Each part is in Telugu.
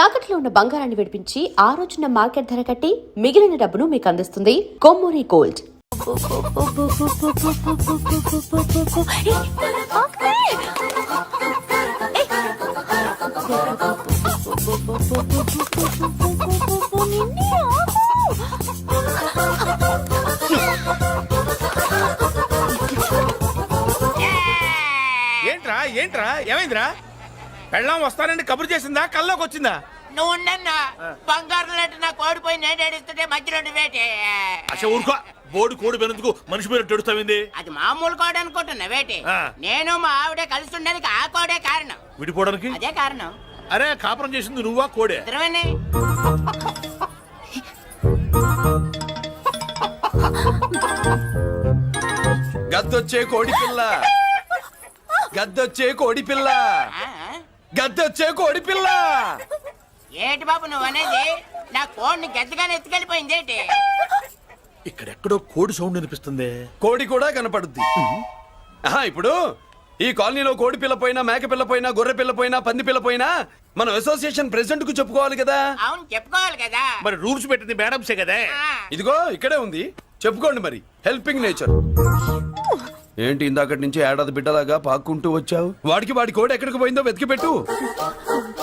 తాకట్లో ఉన్న బంగారాన్ని విడిపించి ఆ రోజున మార్కెట్ ధర కట్టి మిగిలిన డబ్బును మీకు అందిస్తుంది కొమ్మూరి గోల్డ్. ఏంట్రా ఏంట్రా ఏమైందిరా? పెళ్ళాం వస్తానండి కబురు చేసిందా కల్లోకి వచ్చిందా? నువ్వు ఉండన్నా బంగారు లాంటి నాకు ఓడిపోయి నేను ఏడుస్తుంటే మధ్యలో వేటే. అసలు ఊరుకో, బోర్డు కోడి పెనందుకు మనిషి మీద తెడుస్తావింది. అది మామూలు కోడి అనుకుంటున్నా వేటే. నేను మా ఆవిడే కలిసి ఉండడానికి ఆ కోడే కారణం. విడిపోవడానికి అదే కారణం. అరే కాపురం చేసింది నువ్వా కోడే? ఇద్దరమేనే. గద్దొచ్చే కోడి పిల్ల, గద్దొచ్చే కోడి పిల్ల, గద్దొచ్చే కోడి పిల్ల. ఏటి బాబు నువ్వు అనేది? నా కోడిని గద్దగానే ఎత్తుకెళ్ళిపోయింది ఏంటి? ఇక్కడెక్కడో కోడి సౌండ్ అనిపిస్తుంది. కోడి కూడా కనపడుద్ది. ఇప్పుడు ఈ కాలనీలో కోడి పిల్ల పోయినా, మేక పిల్ల పోయినా, గొర్రె పిల్ల పోయినా, పంది పిల్ల పోయినా మనం అసోసియేషన్ ప్రెసిడెంట్ కు చెప్పుకోవాలి కదా. అవును చెప్పుకోవాలి కదా. మరి రూల్స్ పెట్టింది మేడమ్సే కదా. ఇదిగో ఇక్కడే ఉంది, చెప్పుకోండి మరి. Helping nature. ఏంటి ఇందాకటి నుంచి ఏడాది బిడ్డలాగా పాక్కుంటూ వచ్చావు? వాడికి వాడి కోడి ఎక్కడికి పోయిందో వెతికి పెట్టు.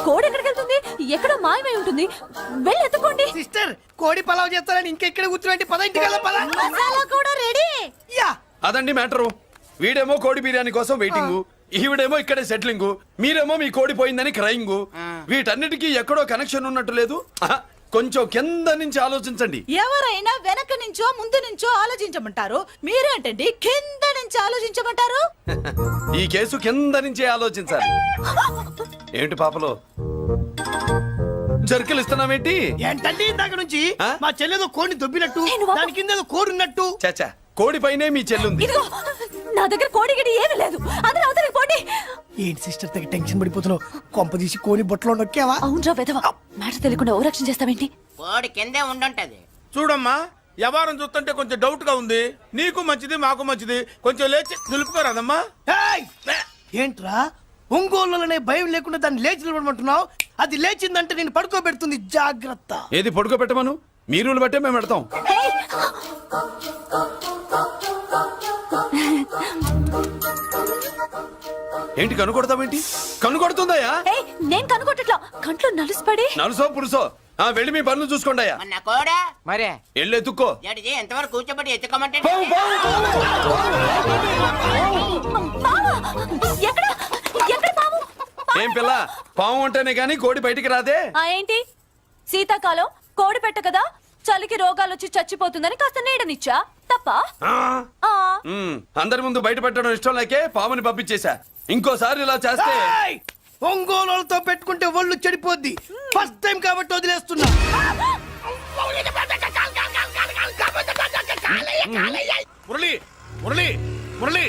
కోడి ఎక్కడికి వెళ్తుంది? ఎక్కడ మాయమై ఉంటుంది. వెళ్ళి ఎత్తుకోండి. సిస్టర్, కోడి పలావ్ చేస్తారని ఇంకెక్కడ కూర్చోండి. పద ఇంటికి వెళ్దాం. పద. మసాలా కూడా రెడీ. యా అదండి మ్యాటరు. వీడేమో కోడి బిర్యానీ కోసం వెయిటింగ్, ఈవిడేమో ఇక్కడే సెటిలింగ్, మీరేమో మీ కోడి పోయిందని క్రయింగ్. వీటన్నిటికీ ఎక్కడో కనెక్షన్ ఉన్నట్టు లేదు. కొంచెం కింద నుంచి ఆలోచించండి. ఎవరైనా వెనక నుంచో ముందు నుంచో ఆలోచించమంటారు, మీరేంటండి కింద నుంచి ఆలోచించమంటారు? ఈ కేసు కింద నుంచే ఆలోచించాలి. ఏంటి పాపలో జర్కలు ఇస్తున్నావేంటి? ఏంటండి ఇందాక నుంచి మా చెల్లెదో కోడిని దొబ్బినట్టు, దాని కింద ఏదో కోడి ఉన్నట్టు. చాచా, కోడి పైనే మీ చెల్లుంది. ఇదిగో నా దగ్గర కోడి గిడి ఏమీ లేదు. అందరూ అవతలికి పోండి. ఏంటి సిస్టర్ తెగ టెన్షన్ పడిపోతున్నావు? కొంప తీసి కోడి బొట్టలో నొక్కావా? అవునరా వెధవ, మాట తెలియకుండా ఓ రక్షణ చేస్తావేంటి? కోడి కిందే ఉండుంటది. చూడమ్మా, వ్యవహారం చూస్తుంటే కొంచెం డౌట్ గా ఉంది. నీకు మంచిది మాకు మంచిది, కొంచెం లేచి నిలుపుకోరాదమ్మా. ఏయ్! ఏంట్రా ఒంగోలులోనే భయం లేకుండా దాన్ని లేచి నిలబడమంటున్నావు? అది లేచిందంటే నేను పడుకోబెడుతుంది. జాగ్రత్త. ఏది పడుకోబెట్టమను, మీ రూల్ బట్టే మేము పెడతాం. ఏంటి కనుకొడతావేంటి? కనుకొడుతుందయ్యా? నేను కనుగొట్టట్లా, కంట్లో నలుసుపడి. నలుసో పురుసో వెళ్ళి మీ పనులు చూసుకోండి. మన కోడా మరే వెళ్ళి ఎత్తుక్కో. జడిజీ ఎంతవరకు కూర్చోబెట్టి ఎత్తుకోమంటే ఎక్కడ ఎక్కడ పాము? ఏం పిల్ల, పాము అంటేనే గాని కోడి బయటికి రాదే. ఏంటి శీతాకాలం కోడి పెట్ట కదా, చలికి రోగాలు వచ్చి చచ్చిపోతుందని కాస్త నీడనిచ్చా తప్ప. అందరి ముందు బయట పెట్టడం ఇష్టం లేకే పాముని పంపించేశా. ఇంకోసారి ఇలా చేస్తే ఒంగోలులతో పెట్టుకుంటే ఒళ్ళు చెడిపోద్ది. ఫస్ట్ టైం కాబట్టి వదిలేస్తున్నా. మురళి మురళి మురళి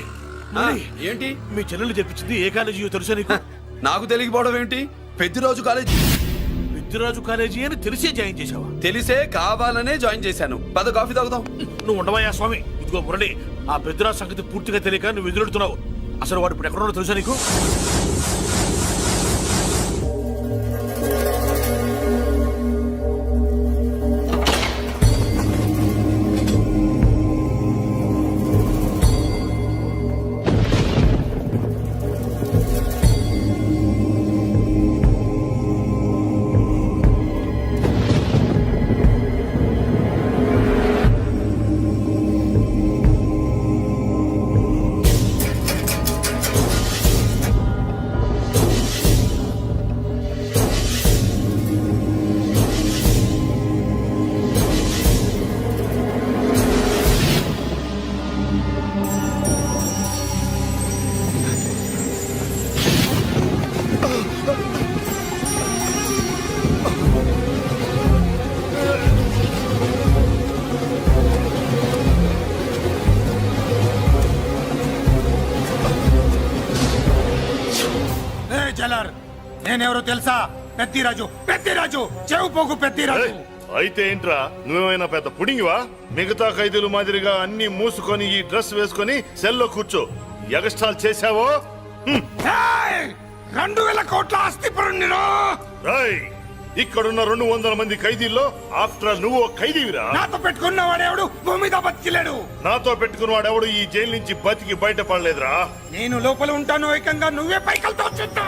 ఏంటి మీ చెల్లెలు చెప్పించింది ఏ కాలేజీ తెలుసా నీకు? నాకు తెలియకపోవడం ఏంటి? పెద్దిరాజు కాలేజీ. పెద్దిరాజు కాలేజీ అని తెలిసే జాయిన్ చేసావా? తెలిసే కావాలనే జాయిన్ చేశాను. పద కాఫీ తాగుదాం. నువ్వు ఉండవయ్యా స్వామి. ఇదిగో మురళి, ఆ పెద్దిరాజు సంగతి పూర్తిగా తెలియక నువ్వు ఎదురెడుతున్నావు. అసలు వాడు ఇప్పుడు ఎక్కడున్నాడో తెలుసా నీకు? నేనెవరో తెలుసా? పెద్దిరాజు, పెద్దిరాజు, చెవు పోగు పెద్దిరాజు. అయితే ఏంట్రా, నువ్వేమైనా పెద్ద పుడింగివా? మిగతా ఖైదీలు మాదిరిగా అన్ని మూసుకొని ఈ డ్రెస్ వేసుకొని సెల్లో కూర్చో. ఎగస్ట్రాల్ చేశావో 2000 కోట్ల ఆస్తి పరుణ్ణిరో. ఇక్కడున్న 200 మంది ఖైదీల్లో ఆఫ్టర్ ఆల్ నువ్వు ఖైదీవిరా. నాతో పెట్టుకున్నవాడెవడు భూమి మీద బతికిలేడు. నాతో పెట్టుకున్నవాడెవడు ఈ జైలు నుంచి బతికి బయటపడలేదురా. నేను లోపల ఉంటాను, ఏకంగా నువ్వే పైకలతో చూస్తా.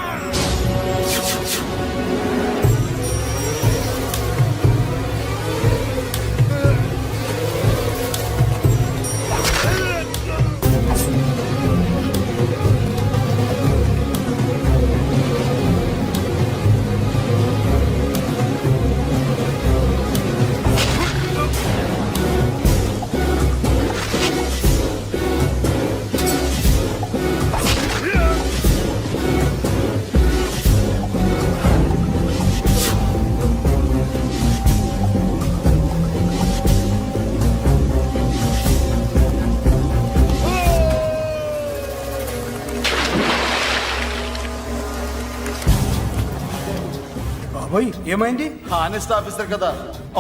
బాబోయ్, ఏమైంది? హానెస్ట్ ఆఫీసర్ కదా,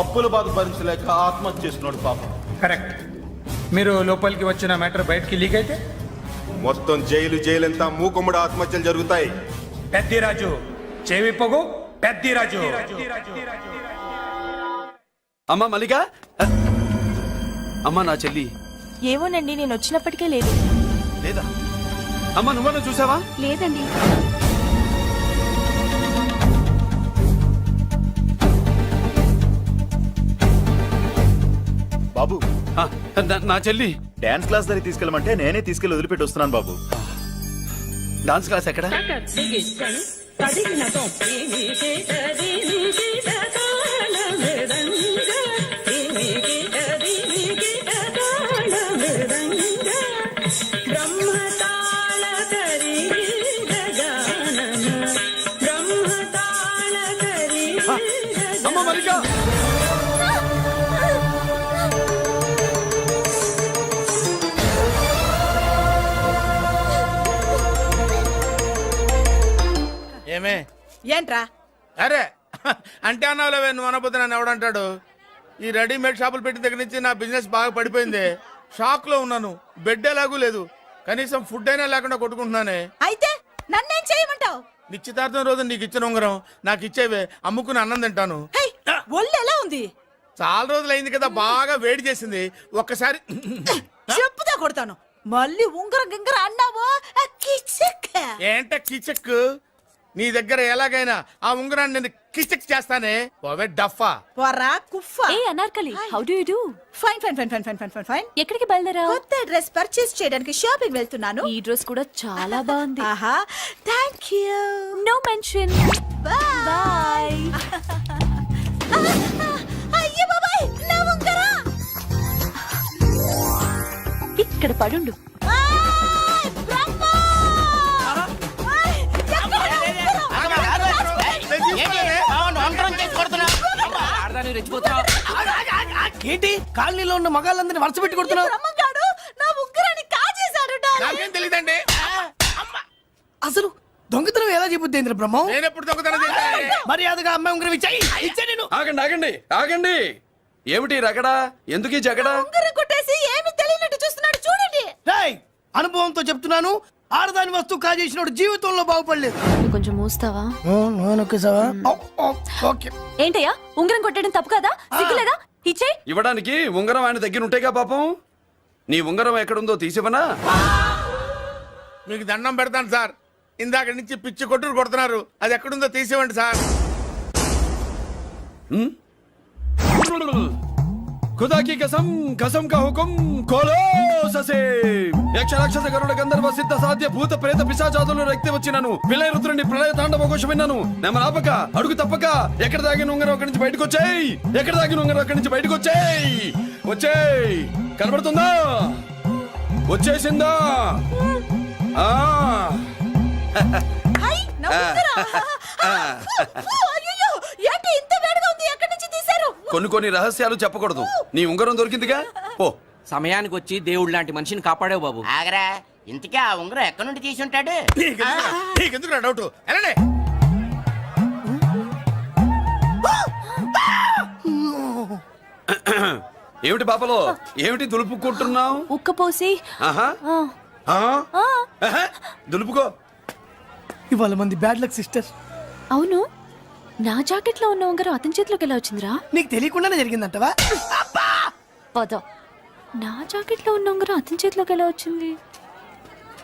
అప్పుల బాధ భరించలేక ఆత్మహత్య చేసుకున్నాడు పాపం. కరెక్ట్. మీరు లోపలికి వచ్చిన మ్యాటర్ బయటికి లీక్ అయితే మొత్తం జైలు అంతా మూకుమ్మడి ఆత్మహత్యలు జరుగుతాయి. పెద్దిరాజు చెవి పొగు. పెద్దిరాజు అమ్మా మల్లిక, అమ్మా నా చెల్లి ఏమోనండి, నేను వచ్చినప్పటికే లేదు. లేదా? అమ్మా నువ్వన్నా చూసావా? లేదండి. బాబు, ఆ, నా చెల్లి డాన్స్ క్లాస్ దగ్గర తీసుకెళ్ళమంటే నేనే తీసుకెళ్లి వదిలిపెట్టి వస్తున్నాను బాబు. డాన్స్ క్లాస్ ఎక్కడ? అమ్మ మల్లిక, ఏమే ఏంట్రా? అరే అంటే అన్నావులేవే, నువ్వు అనబోతే నన్ను ఎవడంటాడు. ఈ రెడీమేడ్ షాపులు పెట్టిన దగ్గర నుంచి నా బిజినెస్ బాగా పడిపోయింది. షాక్ లో ఉన్నాను, బెడ్ ఎలాగూ లేదు, కనీసం ఫుడ్ అయినా లేకుండా కొట్టుకుంటున్నానే. అయితే నన్నేం చేయమంటావు? నిశ్చితార్థం రోజు నీకు ఇచ్చిన ఉంగరం నాకు ఇచ్చేవే, అమ్ముకుని అన్నం తింటాను. ఒళ్ళు ఎలా ఉంది? చాలా రోజులు అయింది కదా, బాగా వేడి చేసింది. ఒక్కసారి చెప్పుతా కొడతాను. మళ్ళీ ఉంగరం గింగర అన్నావో ఏంట కిచక్. నీ దగ్గర ఎలాగైనా ఆ ఉంగరాన్ని నేను కిచక్ చేస్తానే. పోవే డఫా. పోరా కుఫ్ఫా. ఏ Anarkali, how do you do? Fine fine fine fine fine fine fine fine. ఎక్కడికి బయలుదేరావు? కొత్త డ్రెస్ పర్చేస్ చేయడానికి షాపింగ్ వెళ్తున్నాను. ఈ డ్రెస్ కూడా చాలా బాగుంది. ఆహా, thank you. No mention. Bye. అయ్యో బాబాయ్, నా ఉంగరం ఇక్కడ పడుండు. ఏంటి కాలనీలో ఉన్న మగాళ్ళందరినీ వరుస పెట్టి కొడుతున్నావు? బ్రహ్మంగాడు నా ఉంగరాన్ని కాజేశాడు. నాకేం తెలియదండి. అసలు దొంగతనం ఎలా చెబుద్ది బ్రహ్మం? నేను ఎప్పుడు దొంగతనం చేశాను? మర్యాదగా అమ్మాయి ఉంగరం ఇచ్చాయి. నేను ఆగండి ఆగండి ఆగండి. ఏమిటి రగడా? ఎందుకు ఈ జగడా? ఉంగరం కొట్టేసి ఏమి తెలియనట్టు చూస్తున్నాడు చూడండి. రేయ్, అనుభవంతో చెప్తున్నాను, ఆడదాని వస్తువు కాజేసినోడు జీవితంలో బాగుపడలేదు. కొంచెం మూస్తావా? ఓకే. ఏంటయ్యా, ఉంగరం కొట్టడం తప్పు కదా? సిగ్గులేదా? ఇచ్చే. ఇవ్వడానికి ఉంగరం ఆయన దగ్గర ఉంటేగా పాపం. నీ ఉంగరం ఎక్కడుందో తీసివనా? మీకు దండం పెడతాను సార్, ఇందాక నుంచి పిచ్చి కొట్టుడు కొడుతున్నారు. అది ఎక్కడుందో తీసేవండి సార్. खुदा की कसम, कसम का हुकुम खोलो ससे. యక్ష రాక్షస గరుడ గంధర్వ సిద్ధ సాధ్య భూత ప్రేత పిశాచాదులను రక్తి వచ్చినాను. విలయ రుద్రుని ప్రళయ తాండవ ఘోష విన్నాను. నెమరాపక అడుగు తప్పక ఎక్కడ దాగిన ఉంగరం అక్కడి నుంచి బయటకు వచ్చేయ్. ఎక్కడ దాగిన ఉంగరం అక్కడి నుంచి బయటకు వచ్చేయ్. వచ్చేయ్. కనబడుతుందా? వచ్చేసిందా? ఆ హై, నా ఉంగరం. అయ్యో, ఏంటి ఇంత వేడిగా ఉంది? ఎక్కడి నుంచి తీశారు? కొన్ని రహస్యాలు చెప్పకూడదు. నీ ఉంగరం దొరికిందిగా, పో. సమయానికి వచ్చి దేవుడు లాంటి మనిషిని కాపాడావు బాబు. ఆగరా, ఇంతకీ ఆ ఉంగరం ఎక్కడి నుండి తీసి ఉంటాడు? నీకెందుకు డౌట్? వెళ్ళండి. ఏమిటి పాపలో, ఏమిటి దులుపుకుంటున్నావు? ఉక్కపోసి. ఆహా. దులుపుకో. ఇవాళ మంది బ్యాడ్ లక్ సిస్టర్. అవును, నా జాకెట్ లో ఉన్న ఉంగరం అతని చేతిలోకి ఎలా వచ్చిందిరా? నీకు తెలియకుండానే జరిగిందంటవా? పద. నా జాకెట్ లో ఉన్న ఉంగరం అతని చేతిలోకి ఎలా వచ్చింది?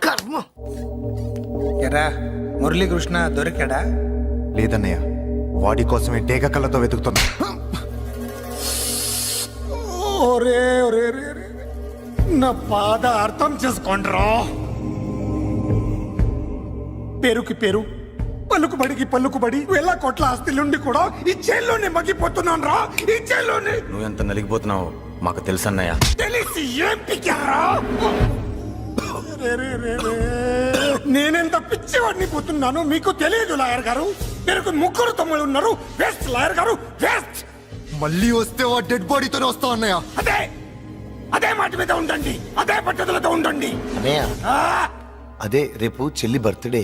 కర్మ. ఎరా మురళీకృష్ణ దొరికాడా? లేదన్నయ్య, వాడి కోసమే డేగ కళ్ళతో వెతుకుతున్నా. ఒరే ఒరే ఒరే ఒరే. నా బాధ అర్థం చేసుకోండిరా. పేరుకి పేరు, పలుకుబడికి పలుకుబడి, వేల కోట్ల ఆస్తిలుండి కూడా ఈ జైల్లోనే మగ్గిపోతున్నాను రా, ఈ జైల్లోనే. నువ్వెంత నలిగిపోతున్నావు మాకు తెలుసన్నయ్య. తెలిసి ఏం పిక్కారా? రే రే రే రే. నేనెంత పిచ్చివాడిని పోతున్నాను మీకు తెలియదు లాయర్ గారు. పేరుకు 3 తమ్ముళ్ళు ఉన్నారు. వేస్ట్ లాయర్ గారు, వేస్ట్. మళ్ళీ వస్తే ఆ డెడ్ బాడీతోనే వస్తావు అన్నయ్య. అదే అదే మాట మీద ఉండండి, అదే పట్టుదలతో ఉండండి. అన్నయ్య, ఆ! అదే రేపు చెల్లి బర్త్డే.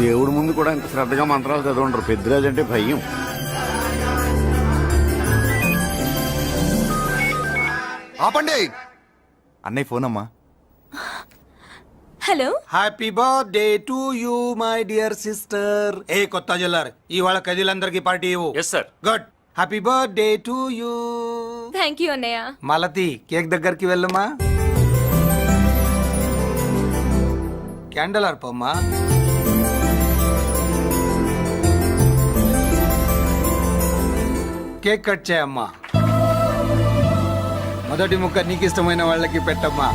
దేవుడి ముందు కూడా ఇంత శ్రద్ధగా మంత్రాలు చదవంటారు. పెద్దరాజు అంటే భయం. ఆపండి. అన్నయ్య ఫోన్ అమ్మా. Hello. Happy birthday to you my dear sister. ఏ కొత్త జిల్లార్ ఇవాళ కదిలందరికి పార్టీ ఇవ్వు. Yes sir. Good. Happy birthday to you. Thank you అన్నయ్య. మాలతి కేక్ దగ్గరికి వెళ్ళమ్మా. క్యాండల్ అర్పమ్మా. కేక్ కట్ చేయమ్మా. మొదటి ముక్క నీకు ఇష్టమైన వాళ్ళకి పెట్టమ్మా.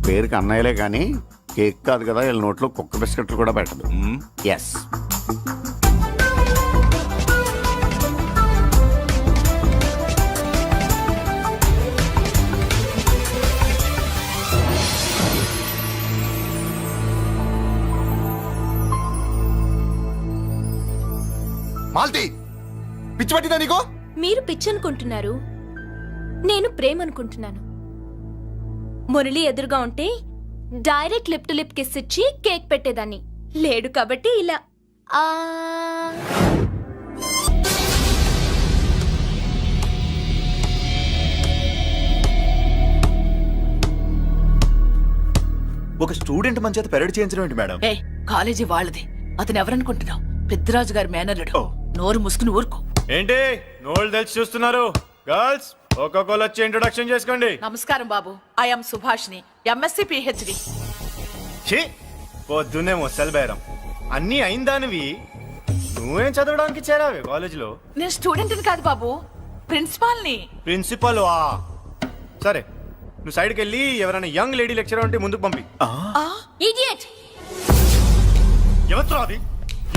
పేరుకి అన్నయ్యలే కానీ కేక్ కాదు కదా, వీళ్ళ నోట్లో కుక్క బిస్కెట్లు కూడా పెట్టదు. ఎస్. మాల్తి, పిచ్చి పట్టిందా నీకు? మీరు పిచ్చి అనుకుంటున్నారు, నేను ప్రేమ అనుకుంటున్నాను. మురళి ఎదురుగా ఉంటే direct lip to lip kiss ఇచ్చి కేక్ పెట్టేదాన్ని. లేడు కాబట్టి ఇలా. ఒక స్టూడెంట్ మన చేత పెరడ్ చేయించడం ఏంటి మేడం? కాలేజీ వాళ్ళది. అతను ఎవరనుకుంటున్నావు? పెద్దరాజు గారి మేనల్లుడు. నోరు ముసుకుని ఊరుకో. ఏంటి నోళ్ళు తెలిసి చూస్తున్నారు? గర్ల్స్ ఒక్కొక్కరు వచ్చి ఇంట్రొడక్షన్ చేసుకోండి. నమస్కారం బాబు. I'm Subhashini, MSc PhD. ఛీ, పొద్దున్నే మొసలు బేరం. అన్నీ అయిందానివి నువ్వేం చదవడానికి చేరావే కాలేజీలో? నేను స్టూడెంట్ని కాదు బాబు, ప్రిన్సిపాల్ని. ప్రిన్సిపల్ వా? సరే, నువ్వు సైడ్కి వెళ్ళి ఎవరైనా యంగ్ లేడీ లెక్చరర్ ఉంటే ముందుకు పంపి. ఇడియట్. ఎవరితో అది?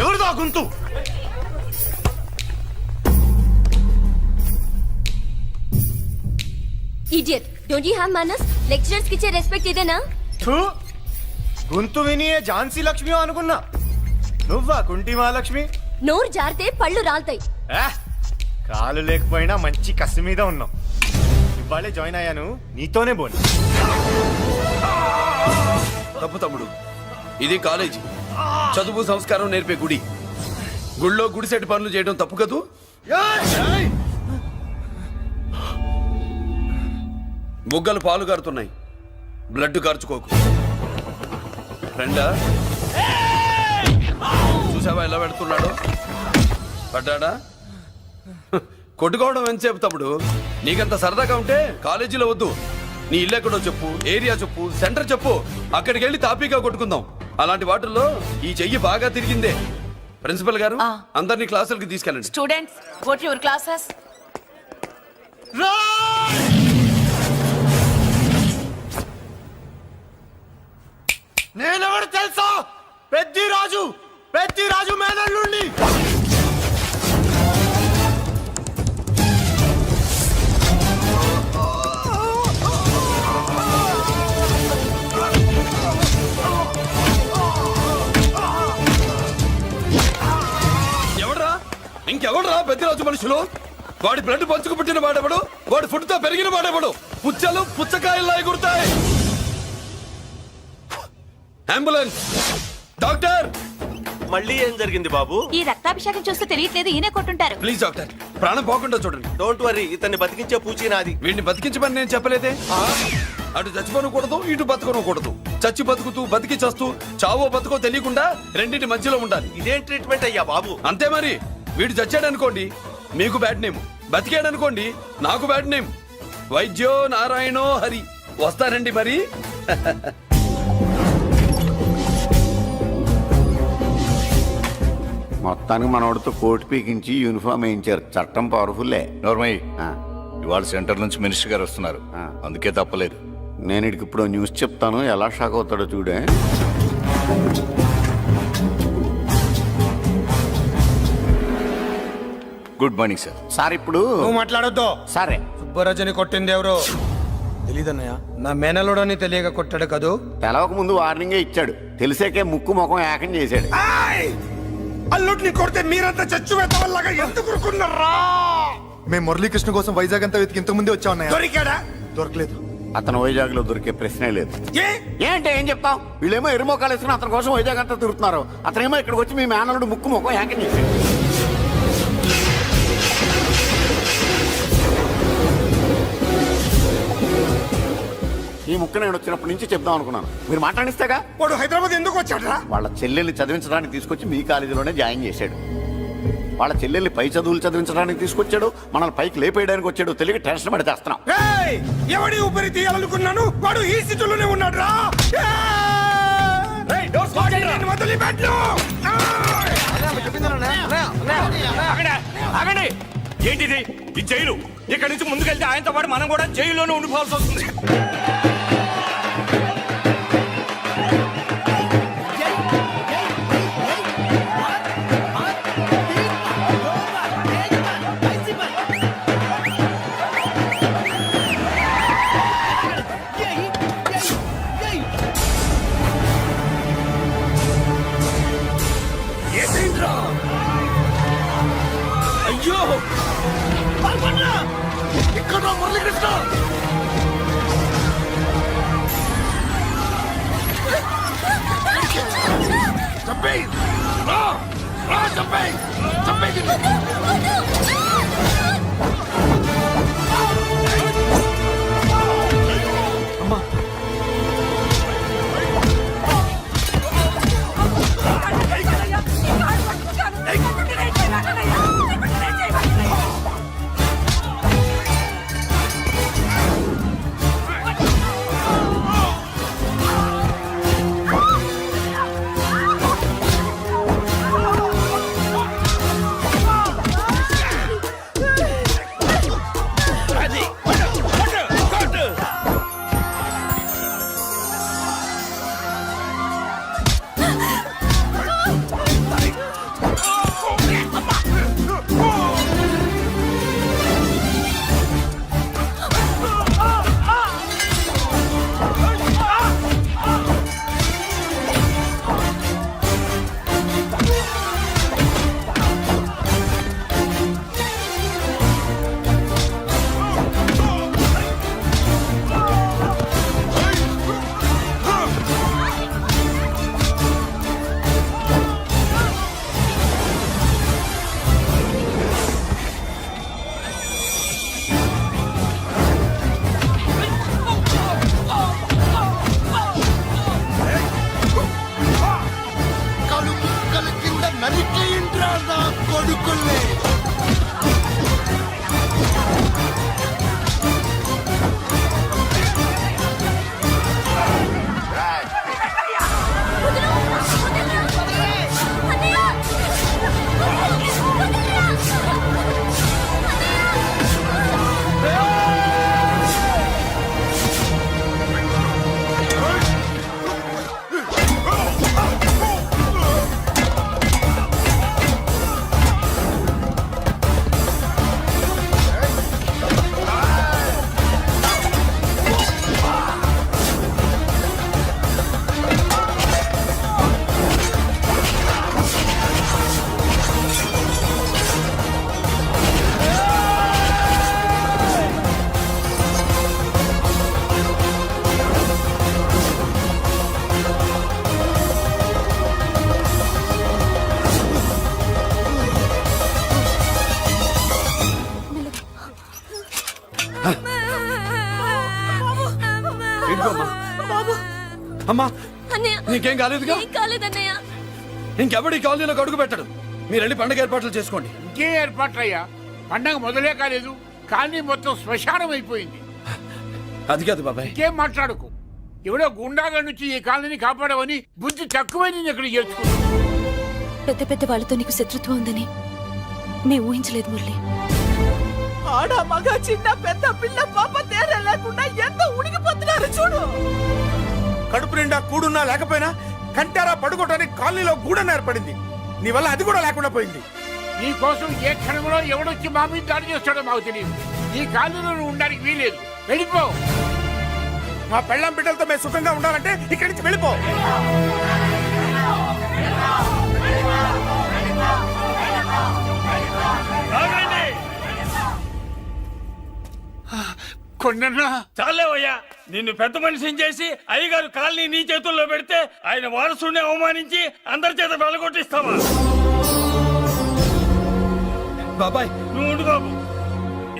ఎవరిదో ఆ గొంతు? Idiot. Don't you have manners? Lecturers కి ఇచ్చే రెస్పెక్ట్ ఇదేనా? గొంతు విని ఝాన్సీ లక్ష్మి అనుకున్నా. నువ్వా కుంటి మహాలక్ష్మి? నోరు జారితే పళ్ళు రాల్తాయి. కాలు లేకపోయినా మంచి కసి మీద ఉన్నాం. ఇవాళే జాయిన్ అయ్యాను, నీతోనే బోను. తప్పు తమ్ముడు, ఇది కాలేజీ, చదువు సంస్కారం నేర్పే గుడి. గుళ్ళో గుడిసెట్టి పనులు చేయడం తప్పు కదూ? బుగ్గలు పాలు కారుతున్నాయి, బ్లడ్ కార్చుకోకు. ఫ్రెండా, చూసావా ఎలా పెడుతున్నాడు? పడ్డాడా? కొట్టుకోవడం ఎంతసేపు తమ్ముడు? నీకంత సరదాగా ఉంటే కాలేజీలో వద్దు. నీ ఇల్లు ఎక్కడో చెప్పు, ఏరియా చెప్పు, సెంటర్ చెప్పు, అక్కడికి వెళ్ళి తాపీగా కొట్టుకుందాం. అలాంటి వాటిల్లో ఈ చెయ్యి బాగా తిరిగిందే. ప్రిన్సిపల్ గారు, అందరినీ క్లాసులకి తీసుకెళ్ళండి. Students, go to your classes. నేనెవరు తెలుసా? పెద్దిరాజు, పెద్దిరాజు మేనల్లుండి. ఇంకెవడరా పెద్దరాజు మనుషులు? వాడి బ్లడ్ పంచుకు పుట్టిన వాడెవడు? వాడి ఫుడ్ తో పెరిగిన వాడెవడు? పుచ్చలు పుచ్చకాయల్లా ఎగురుతాయి. Ambulance, doctor. మళ్ళీ ఏం జరిగింది బాబు? ఈ రక్తాభిషేకం చూస్తే తెలియట్లేదు, ఈయనే కొట్టుంటారు. ప్లీజ్ డాక్టర్, ప్రాణం పోకుండా చూడండి. డోంట్ వరీ, ఇతన్ని బతికించే పూచి నాది. వీడిని బతికించమని నేను చెప్పలేదే. అటు చచ్చిపోనకూడదు, ఇటు బతకనకూడదు. చచ్చి బతుకుతూ, బతికి చస్తూ, చావో బతుకో తెలియకుండా రెండింటి మధ్యలో ఉండాలి. ఇదేం ట్రీట్మెంట్ అయ్యా బాబు? అంతే మరి. వీడు చచ్చాడనుకోండి, మీకు బ్యాడ్ నేమ్. బతికాడనుకోండి, నాకు బ్యాడ్ నేమ్. వైద్యో నారాయణో హరి. వస్తానండి మరి. మొత్తానికి మనోడితో కోట్ పీకించి యూనిఫామ్ వేయించారు. చట్టం పవర్ఫుల్లే. నోర్మయ్య, ఇవాళ సెంటర్ నుంచి మినిస్టర్ గారు వస్తున్నారు, అందుకే తప్పలేదు. నేను ఇడికి ఇప్పుడు న్యూస్ చెప్తాను, ఎలా షాక్ అవుతాడో చూడే. Good morning sir. సార్ ఇప్పుడు నువ్వు మాట్లాడొద్దు. సరే, సుబ్బరాజుని కొట్టింది ఎవరు? తెలీదన్నయ్య. నా మేనలోడని తెలియక కొట్టాడు కదూ. తెలవక ముందు వార్నింగే ఇచ్చాడు. తెలిసాకే ముక్కు ముఖం ఏకం చేశాడు. అల్లుడిని కొడితే మీరంతా చచ్చు వెతవల్లాగా ఎందుకు ఊరుకున్నారా? మేము మురళీకృష్ణ కోసం వైజాగ్ అంతా వెతికి ఇంతకు ముందే వచ్చా ఉన్నాయా? దొరికాడా? దొరకలేదు. అతను వైజాగ్ లో దొరికే ప్రశ్నే లేదు. ఏంటే ఏం చెప్తాం? వీళ్ళేమో ఎరుమోకాలు వేసుకుని అతని కోసం వైజాగ్ అంతా తిరుగుతున్నారు. అతనేమో ఇక్కడికి వచ్చి మీ మేనలుడు ముక్కు ముఖం ఏకం చేశాడు. ఈ ముక్క నేను వచ్చినప్పటి నుంచి చెప్దాం అనుకున్నాను, మీరు మాట్లాడిస్తేగా. వాడు హైదరాబాద్ ఎందుకు వచ్చాడరా? వాళ్ళ చెల్లెల్ని చదివించడానికి తీసుకొచ్చి మీ కాలేజీలోనే జాయిన్ చేశాడు. వాళ్ళ చెల్లెల్ని పై చదువులు చదివించడానికి తీసుకొచ్చాడు, మనల్ని పైకి లేపేయడానికి వచ్చాడు. తెలియక టెన్షన్ పడి తెస్తున్నాం. ఎవడి ఊపిరి తీయాలనుకున్నాను, వాడు ఈ సిటీలోనే ఉన్నాడు రా. ఏంటిది ఈ జైలు? ఇక్కడి నుంచి ముందుకెళ్తే ఆయనతో పాటు మనం కూడా జైల్లోనే ఉండిపోవాల్సి వస్తుంది. అయ్యో, ఇక్కడ మురళీకృష్ణ. చంపేయ్, చంపేయ్, చంపేయ్. అంకుల్ని. అమ్మా అన్నయ్య నీకేం కాలేదుగా? ఏం కాలేదన్నయ్య. ఇంకెవడి కాలనీలో అడుగు పెట్టడు. మీరు వెళ్ళి పండుగ ఏర్పాట్లు చేసుకోండి. ఇంకే ఏర్పాట్లయ్యా, పండగ మొదలే కాలేదు కానీ మొత్తం శ్మశానం అయిపోయింది. అది కాదు బాబాయ్. ఇంకేం మాట్లాడుకు. ఎవడో గుండాగా నుంచి ఈ కాలనీని కాపాడవని బుద్ధి తక్కువై నేను ఇక్కడ చేర్చుకున్నాను. పెద్ద పెద్ద వాళ్ళతో నీకు శత్రుత్వం ఉందని మేము ఊహించలేదు మురళి. ఆడ మగ చిన్న పెద్ద పిల్ల పాప తేడా లేకుండా ఎంత ఉడికిపోతున్నారు చూడు. కడుపు నిండా కూడున్నా లేకపోయినా కంటారా పడుకోవటానికి కాలనీలో గూడెం ఏర్పడింది. నీ వల్ల అది కూడా లేకుండా పోయింది. నీ కోసం ఏ క్షణంలో ఎవడొచ్చి మా మీద దాడి చేస్తాడో మాకు తెలియదు. ఈ కాలనీలో నువ్వు ఉండడానికి వీలేదు. వెళ్ళిపో. మా పెళ్ళాం బిడ్డలతో మేము సుఖంగా ఉండాలంటే ఇక్కడి నుంచి వెళ్ళిపో. కొన్నా చాలేవయ్యా, నిన్ను పెద్ద మనిషిని చేసి అయ్యగారు కాలనీ నీ చేతుల్లో పెడితే ఆయన వారసుని అవమానించి అందరి చేత వెళ్ళగొట్టిస్తావా? బాబాయ్ నువ్వు ఉండు బాబు.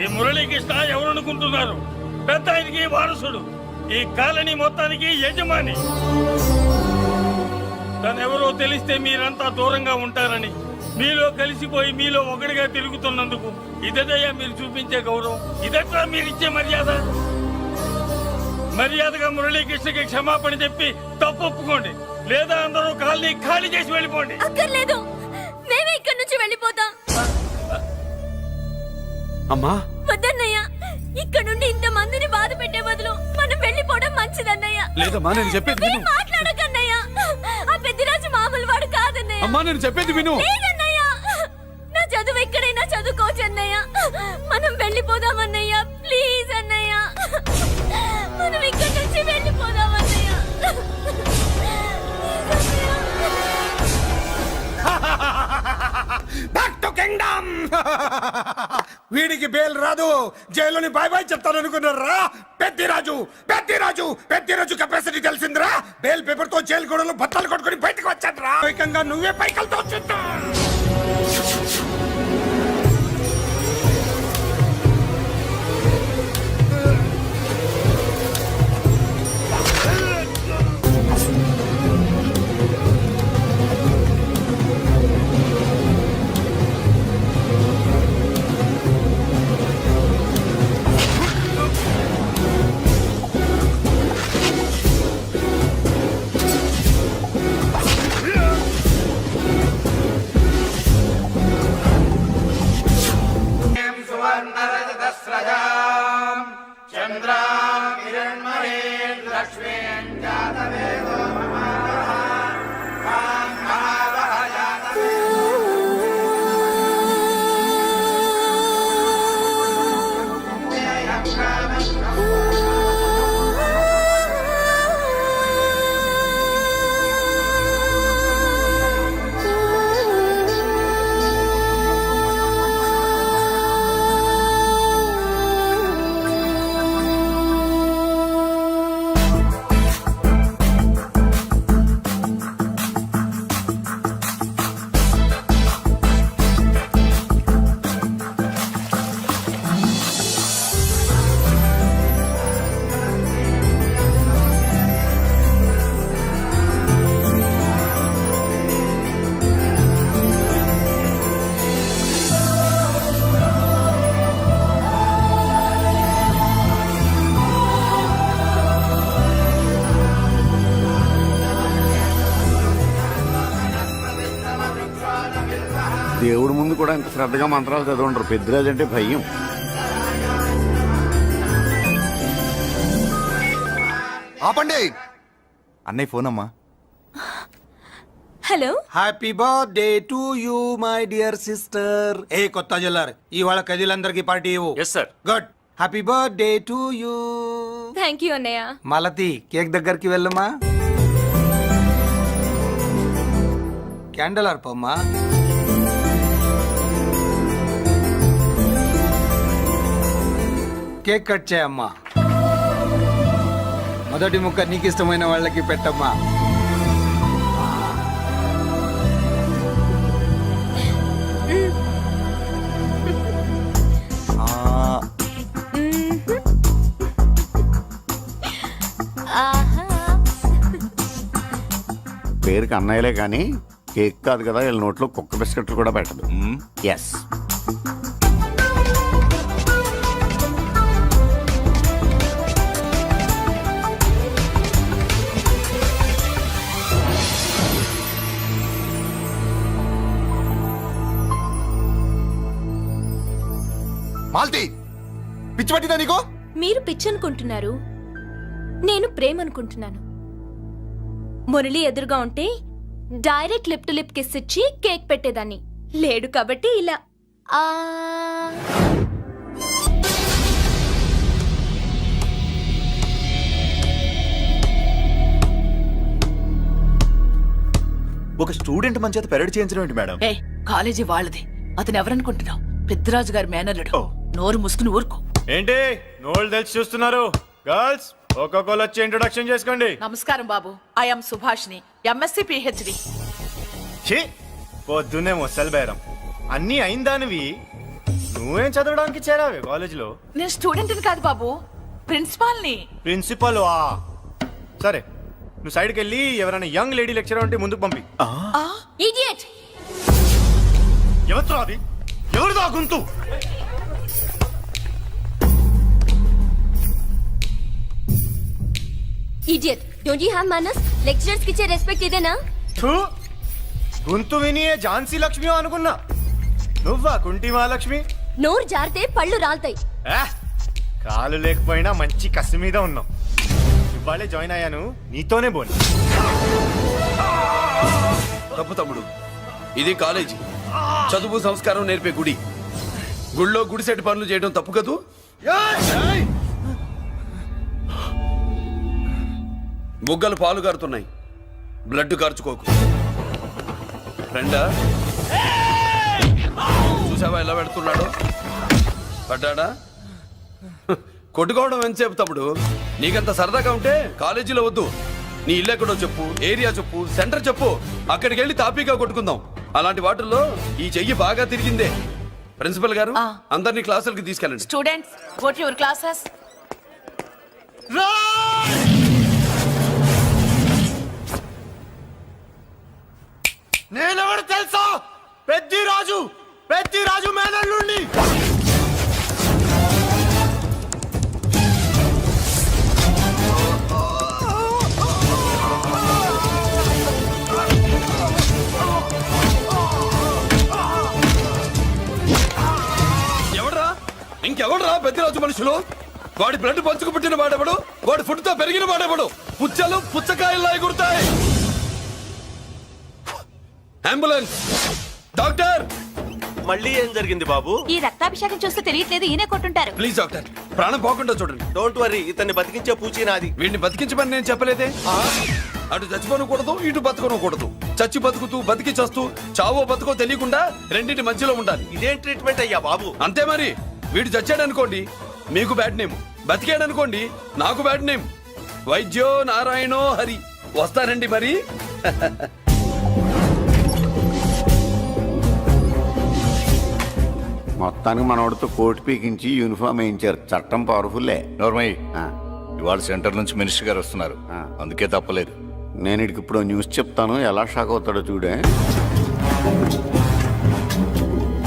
ఈ మురళీకృష్ణ ఎవరనుకుంటున్నారు? పెద్ద ఆయనకి వారసుడు, ఈ కాలనీ మొత్తానికి యజమాని. తనెవరో తెలిస్తే మీరంతా దూరంగా ఉంటారని మీలో కలిసిపోయి మీలో ఒకటిగా తిరుగుతున్నందుకు ఇదయ్యా మీరు చూపించే గౌరవం. ఇదట్లా మీరిచ్చే మర్యాద. మర్యాదగా మురళీకృష్ణకి క్షమాపణ చెప్పి తప్పు ఒప్పుకోండి, లేదా అందరూ కాలనీ ఖాళీ చేసి వెళ్ళిపోండి. అక్కర్లేదు, మేమే ఇక్కడి నుంచి వెళ్ళిపోతాం. అమ్మా వద్దన్నయ్య, ఇక్కడ నుండి ఇంత మందిని బాధ పెట్టే బదులు మనం వెళ్ళిపోవడం మంచిదన్నయ్య. లేదమ్మా, నేను చెప్పేది విను. మాట్లాడకన్నయ్య, ఆ పెద్దిరాజు మామూలు వాడు కాదన్నయ్య. అమ్మా నేను చెప్పేది విను. లేదన్నయ్య, నా చదువు ఎక్కడైనా చదువుకోవచ్చు అన్నయ్య. మనం వెళ్ళిపోదామన్నయ్య, ప్లీజ్ అన్నయ్య. మనం ఇక్కడి నుంచి వెళ్ళిపోదామన్నయ్య. Back to kingdom. వీడికి బెయిల్ రాదు, జైల్లోని బాయ్ బాయ్ చెప్తాను అనుకున్నారా? పెద్దిరాజు పెద్దిరాజు పెద్దిరాజు కెపాసిటీ తెలిసిందిరా. బెయిల్ పేపర్ తో జైలు గోడలు బత్తలు కొట్టుకుని బయటకు వచ్చాడ్రా. ఏకంగా నువ్వే పైకలతో వచ్చేద్దా. కూడా ఇంత శ్రద్ధగా మంత్రాలు చదవంటారు. పెద్దిరాజు అంటే భయం. ఆపండి అన్నయ్య ఫోన్ అమ్మా. Hello. Happy birthday to you my dear sister. ఏ కొత్త జల్లార్ ఇవాళ కదిలందరికి పార్టీ ఇవ్వు. Yes sir. Good. Happy birthday to you. Thank you అన్నయ్య. మలతి కేక్ దగ్గరికి వెళ్ళమ్మా. క్యాండల్ ఆర్పమ్మా. కేక్ కట్ చేయమ్మా. మొదటి ముక్క నీకు ఇష్టమైన వాళ్ళకి పెట్టమ్మా. ఆహా. పేరుకి అన్నయ్యలే కానీ కేక్ కాదు కదా, వీళ్ళ నోట్లో కుక్క బిస్కెట్లు కూడా పెట్టదు. ఎస్. మాల్తి పిచ్చి పట్టిందా నీకు? మీరు పిచ్చి అనుకుంటున్నారు, నేను ప్రేమ అనుకుంటున్నాను. మురళి ఎదురుగా ఉంటే direct lip to lip kiss ఇచ్చి కేక్ పెట్టేదాన్ని. లేడు కాబట్టి ఇలా. ఆ ఒక స్టూడెంట్ మన చేత పెరడ్ చేయించడం ఏంటి మేడం? కాలేజీ వాళ్ళది. అతను ఎవరనుకుంటున్నావు? పెద్దరాజు గారి మేనల్లుడు. నోరు ముసుకుని ఊరుకో. ఏంటి నోళ్ళు తెలిసి చూస్తున్నారు? గర్ల్స్ ఒక్కొక్కరు వచ్చి ఇంట్రొడక్షన్ చేసుకోండి. నమస్కారం బాబు. I'm Subhashini, MSc PhD. ఛీ, పొద్దున్నే మొసలు బేరం అన్నీ అయిందానివి. నువ్వేం చదవడానికి చేరావే కాలేజీలో? నేను స్టూడెంట్ని కాదు బాబు, ప్రిన్సిపాల్ని. ప్రిన్సిపల్ వా? సరే, నువ్వు సైడ్కి వెళ్ళి ఎవరైనా యంగ్ లేడీ లెక్చరర్ ఉంటే ముందుకు పంపి. ఇడియట్. ఎవరితో అది? ఎవరిదో గుంతు? Idiot. Don't you have manners? Lecturers కి ఇచ్చే రెస్పెక్ట్ ఇదేనా? గొంతు విని ఝాన్సీ లక్ష్మి అనుకున్నా. నువ్వా కుంటి మహాలక్ష్మి? నోరు జారితే పళ్ళు రాల్తాయి. కాలు లేకపోయినా మంచి కసి మీద ఉన్నావు. ఇవాళే జాయిన్ అయ్యాను, నీతోనే బోని. తప్పు తమ్ముడు, ఇది కాలేజీ. చదువు సంస్కారం నేర్పే గుడి. గుళ్ళో గుడిసెట్టి పనులు చేయడం తప్పు కదూ? బుగ్గలు పాలు గారుతున్నాయి, బ్లడ్ కార్చుకోకు. ఫ్రెండా, చూసావా ఎలా పెడుతున్నాడు? పడ్డాడా? కొట్టుకోవడం ఎంతసేపు తమ్ముడు? నీకంత సరదాగా ఉంటే కాలేజీలో వద్దు. నీ ఇల్లు ఎక్కడో చెప్పు, ఏరియా చెప్పు, సెంటర్ చెప్పు, అక్కడికి వెళ్ళి తాపీగా కొట్టుకుందాం. అలాంటి వాటిల్లో ఈ చెయ్యి బాగా తిరిగిందే. ప్రిన్సిపల్ గారు, అందరినీ క్లాసులకి తీసుకెళ్ళండి. Students, go to your classes. నేనెవరు తెలుసా? పెద్దిరాజు, పెద్దిరాజు మేనల్లుండి. ఎవడ్రా? ఇంకెవడ్రా పెద్దిరాజు మనుషులు? వాడి బ్లడ్ పంచుకు పుట్టిన వాడెవడు? వాడి ఫుడ్ తో పెరిగిన వాడెవడు? పుచ్చలు పుచ్చకాయల్లా ఎగురుతాయి. Ambulance, doctor. మళ్ళీ ఏం జరిగింది బాబు? ఈ రక్తాభిషేకం చూస్తే తెలియట్లేదు, ఈయనే కొట్టుంటారు. ప్లీజ్ డాక్టర్, ప్రాణం పోకుండా చూడండి. డోంట్ వరీ, ఇతన్ని బతికించే పూచి నాది. వీడిని బతికించమని నేను చెప్పలేదే. అటు చచ్చిపోనకూడదు, ఇటు బతకనకూడదు. చచ్చి బతుకుతూ, బతికి చస్తూ, చావో బతుకో తెలియకుండా రెండింటి మధ్యలో ఉండాలి. ఇదేం ట్రీట్మెంట్ అయ్యా బాబు? అంతే మరి. వీడు చచ్చాడనుకోండి, మీకు బ్యాడ్ నేమ్. బతికాడనుకోండి, నాకు బ్యాడ్ నేమ్. వైద్యో నారాయణో హరి. వస్తారండి మరి. మొత్తానికి మనవాడితో కోట్ పీకించి యూనిఫామ్ వేయించారు. చట్టం పవర్ఫుల్లే. నోర్మయ్య, ఇవాళ సెంటర్ నుంచి మినిస్టర్ గారు వస్తున్నారు, అందుకే తప్పలేదు. నేను ఇడికి ఇప్పుడు న్యూస్ చెప్తాను, ఎలా షాక్ అవుతాడో చూడే.